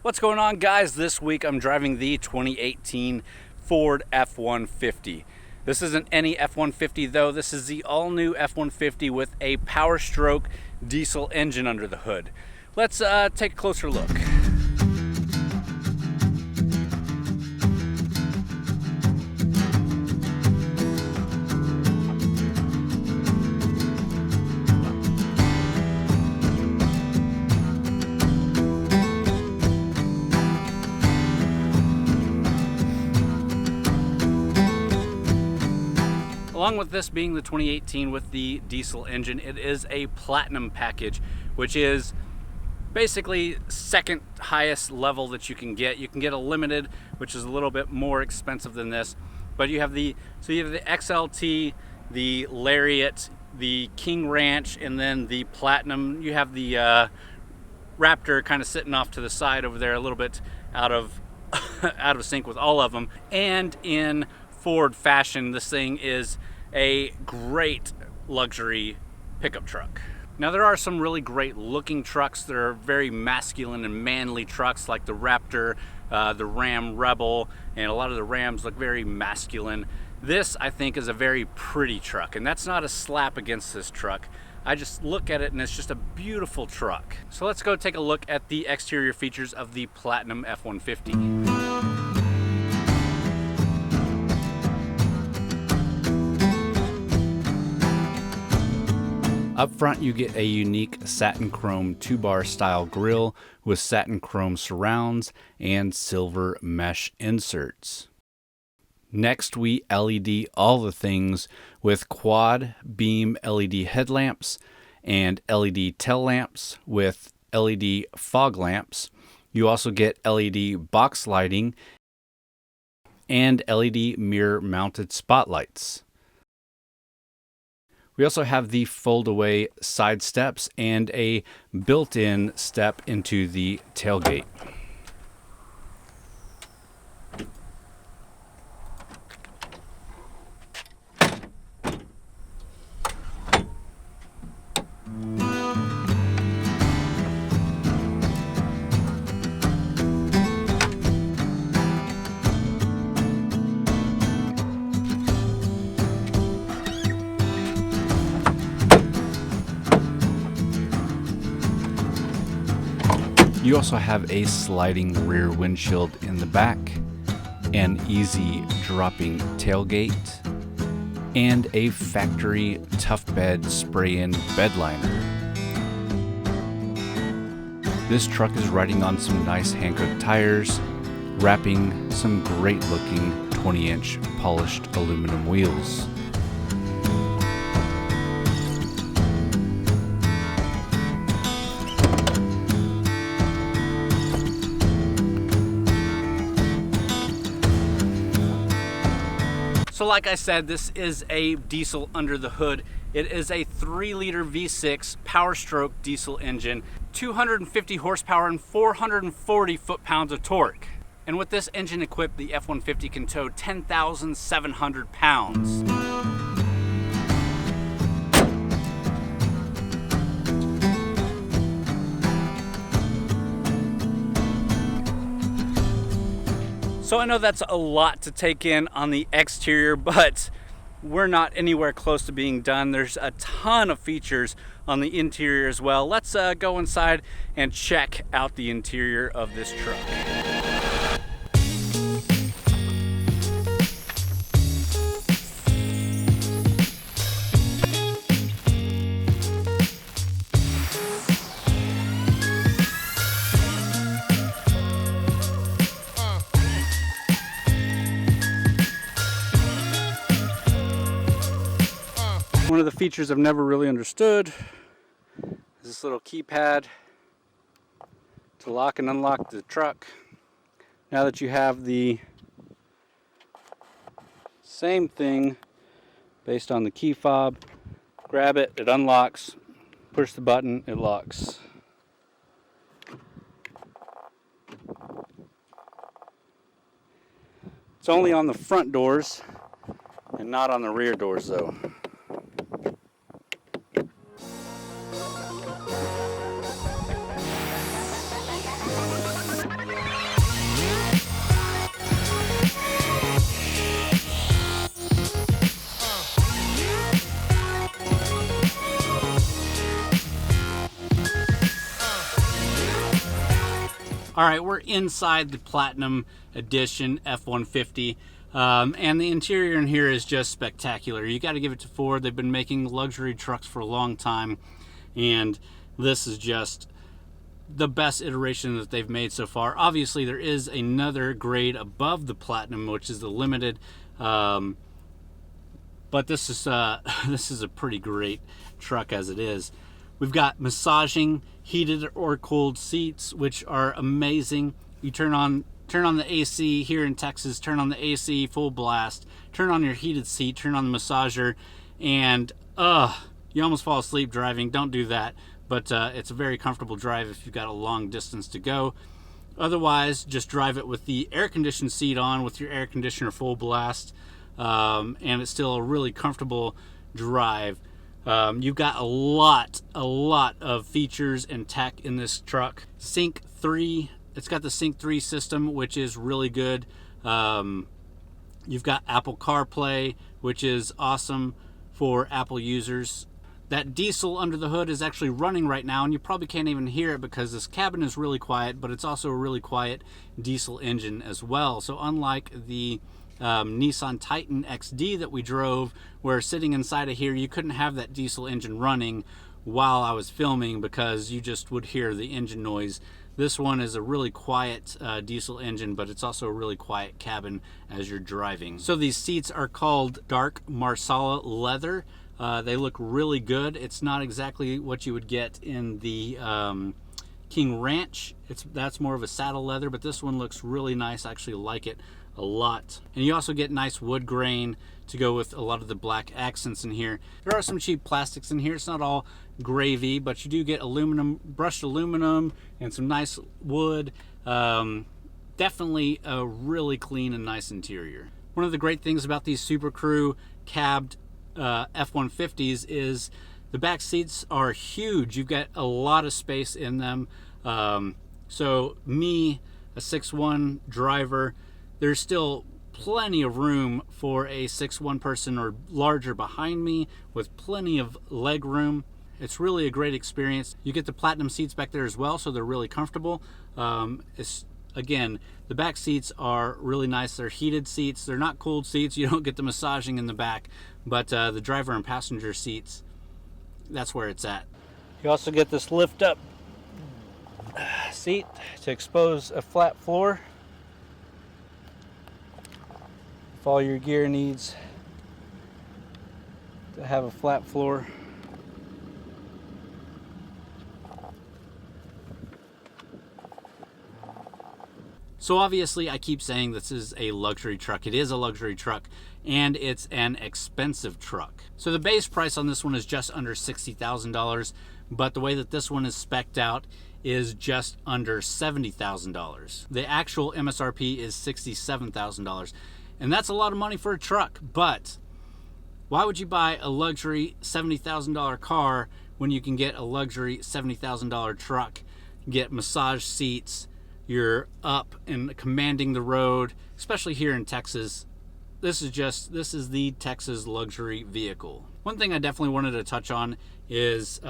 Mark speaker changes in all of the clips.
Speaker 1: What's going on, guys? This week I'm driving the 2018 Ford F-150. This isn't any F-150 though. This is the all-new F-150 with a Power Stroke diesel engine under the hood. Let's take a closer look. Along with this being the 2018 with the diesel engine, it is a platinum package, which is basically second highest level that you can get. You can get a limited, which is a little bit more expensive than this, but you have the XLT, the Lariat, the King Ranch, and then the Platinum. You have the Raptor kind of sitting off to the side over there, a little bit out of out of sync with all of them. And in Ford fashion, this thing is a great luxury pickup truck. Now, there are some really great looking trucks that are very masculine and manly trucks, like the Raptor, the Ram Rebel, and a lot of the Rams look very masculine. This, I think, is a very pretty truck, and that's not a slap against this truck. I just look at it and it's just a beautiful truck. So let's go take a look at the exterior features of the Platinum F-150. Up front, you get a unique satin chrome 2-bar style grille with satin chrome surrounds and silver mesh inserts. Next, we LED all the things with quad beam LED headlamps and LED tail lamps with LED fog lamps. You also get LED box lighting and LED mirror mounted spotlights. We also have the fold-away side steps and a built-in step into the tailgate. You also have a sliding rear windshield in the back, an easy dropping tailgate, and a factory tough bed spray-in bed liner. This truck is riding on some nice Hankook tires, wrapping some great looking 20-inch polished aluminum wheels. So like I said, this is a diesel under the hood. It is a 3-liter V6 Power Stroke diesel engine, 250 horsepower and 440 foot-pounds of torque. And with this engine equipped, the F-150 can tow 10,700 pounds. So I know that's a lot to take in on the exterior, but we're not anywhere close to being done. There's a ton of features on the interior as well. Let's go inside and check out the interior of this truck. One of the features I've never really understood is this little keypad to lock and unlock the truck. Now that you have the same thing based on the key fob, grab it, it unlocks, push the button, it locks. It's only on the front doors and not on the rear doors though. All right, we're inside the Platinum Edition F-150. And the interior in here is just spectacular. You got to give it to Ford. They've been making luxury trucks for a long time, and this is just the best iteration that they've made so far. Obviously, there is another grade above the Platinum, which is the Limited, but this is a pretty great truck as it is. We've got massaging heated or cooled seats, which are amazing. You turn on the AC here in Texas, turn on the AC full blast, turn on your heated seat, turn on the massager, and you almost fall asleep driving. Don't do that, but it's a very comfortable drive if you've got a long distance to go. Otherwise, just drive it with the air conditioned seat on with your air conditioner full blast, and it's still a really comfortable drive. You've got a lot of features and tech in this truck. Sync 3, it's got the Sync 3 system, which is really good. You've got Apple CarPlay, which is awesome for Apple users. That diesel under the hood is actually running right now, and you probably can't even hear it because this cabin is really quiet, but it's also a really quiet diesel engine as well. So unlike the Nissan Titan XD that we drove, where sitting inside of here you couldn't have that diesel engine running while I was filming because you just would hear the engine noise. This one is a really quiet diesel engine, but it's also a really quiet cabin as you're driving. So these seats are called dark Marsala leather. They look really good. It's not exactly what you would get in the King Ranch. That's more of a saddle leather, but this one looks really nice. I actually like it a lot. And you also get nice wood grain to go with a lot of the black accents in here. There are some cheap plastics in here. It's not all gravy, but you do get aluminum, brushed aluminum, and some nice wood. Definitely a really clean and nice interior. One of the great things about these Super Crew cabbed F-150s is the back seats are huge. You've got a lot of space in them. So me, a 6'1" driver, there's still plenty of room for a 6'1" person or larger behind me with plenty of leg room. It's really a great experience. You get the Platinum seats back there as well, so they're really comfortable. Again, the back seats are really nice. They're heated seats. They're not cooled seats. You don't get the massaging in the back, but the driver and passenger seats, that's where it's at. You also get this lift up seat to expose a flat floor. If all your gear needs to have a flat floor. So obviously I keep saying this is a luxury truck. It is a luxury truck, and it's an expensive truck. So the base price on this one is just under $60,000, but the way that this one is spec'd out is just under $70,000. The actual MSRP is $67,000. And that's a lot of money for a truck, but why would you buy a luxury $70,000 car when you can get a luxury $70,000 truck, get massage seats, you're up and commanding the road, especially here in Texas. This is the Texas luxury vehicle. One thing I definitely wanted to touch on is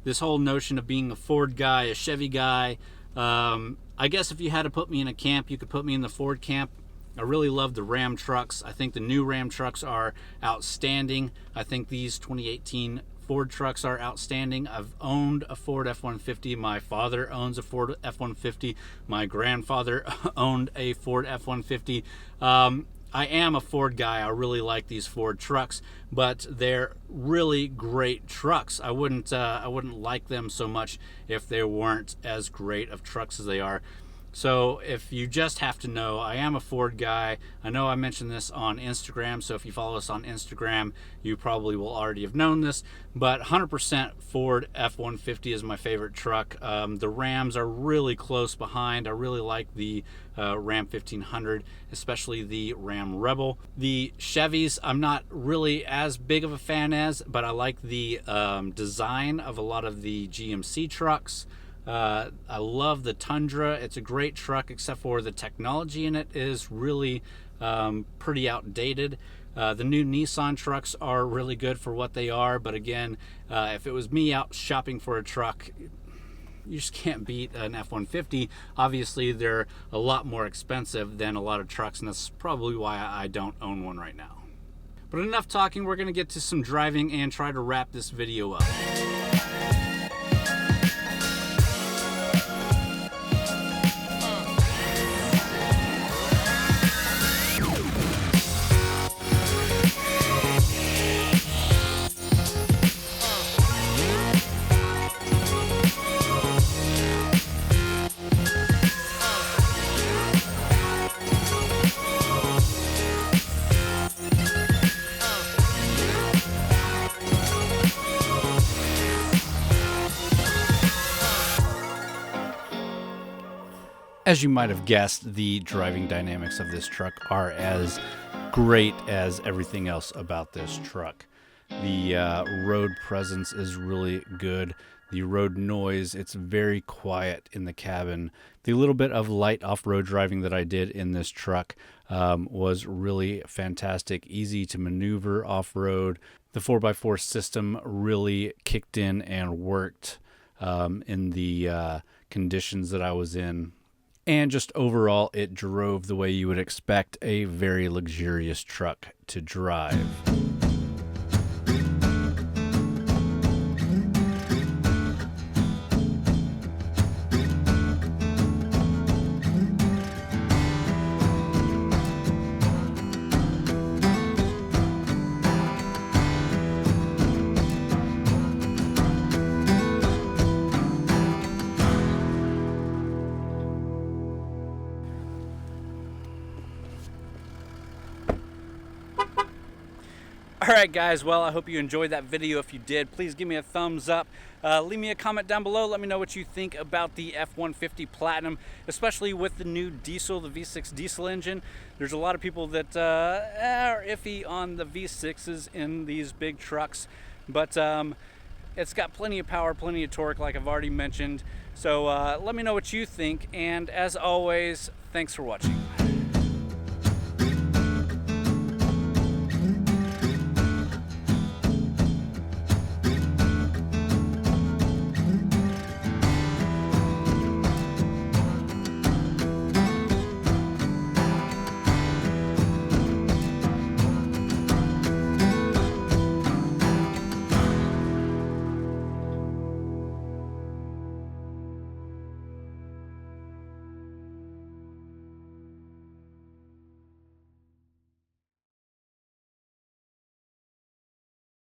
Speaker 1: this whole notion of being a Ford guy, a Chevy guy. I guess if you had to put me in a camp, you could put me in the Ford camp. I really love the Ram trucks. I think the new Ram trucks are outstanding. I think these 2018 Ford trucks are outstanding. I've owned a Ford F-150. My father owns a Ford F-150. My grandfather owned a Ford F-150. I am a Ford guy. I really like these Ford trucks, but they're really great trucks. I wouldn't like them so much if they weren't as great of trucks as they are. So if you just have to know, I am a Ford guy. I know I mentioned this on Instagram, so if you follow us on Instagram, you probably will already have known this, but 100% Ford F-150 is my favorite truck. The Rams are really close behind. I really like the Ram 1500, especially the Ram Rebel. The Chevys, I'm not really as big of a fan as, but I like the design of a lot of the GMC trucks. I love the Tundra. It's a great truck, except for the technology in it is really pretty outdated. The new Nissan trucks are really good for what they are, but again, if it was me out shopping for a truck, you just can't beat an F-150. Obviously, they're a lot more expensive than a lot of trucks, and that's probably why I don't own one right now. But enough talking, we're gonna get to some driving and try to wrap this video up. As you might have guessed, the driving dynamics of this truck are as great as everything else about this truck. The road presence is really good. The road noise, it's very quiet in the cabin. The little bit of light off-road driving that I did in this truck was really fantastic, easy to maneuver off-road. The 4x4 system really kicked in and worked in the conditions that I was in. And just overall, it drove the way you would expect a very luxurious truck to drive. Alright guys, well I hope you enjoyed that video. If you did, please give me a thumbs up. Leave me a comment down below. Let me know what you think about the F-150 Platinum, especially with the new diesel, the V6 diesel engine. There's a lot of people that are iffy on the V6s in these big trucks, but it's got plenty of power, plenty of torque like I've already mentioned. So let me know what you think, and as always, thanks for watching.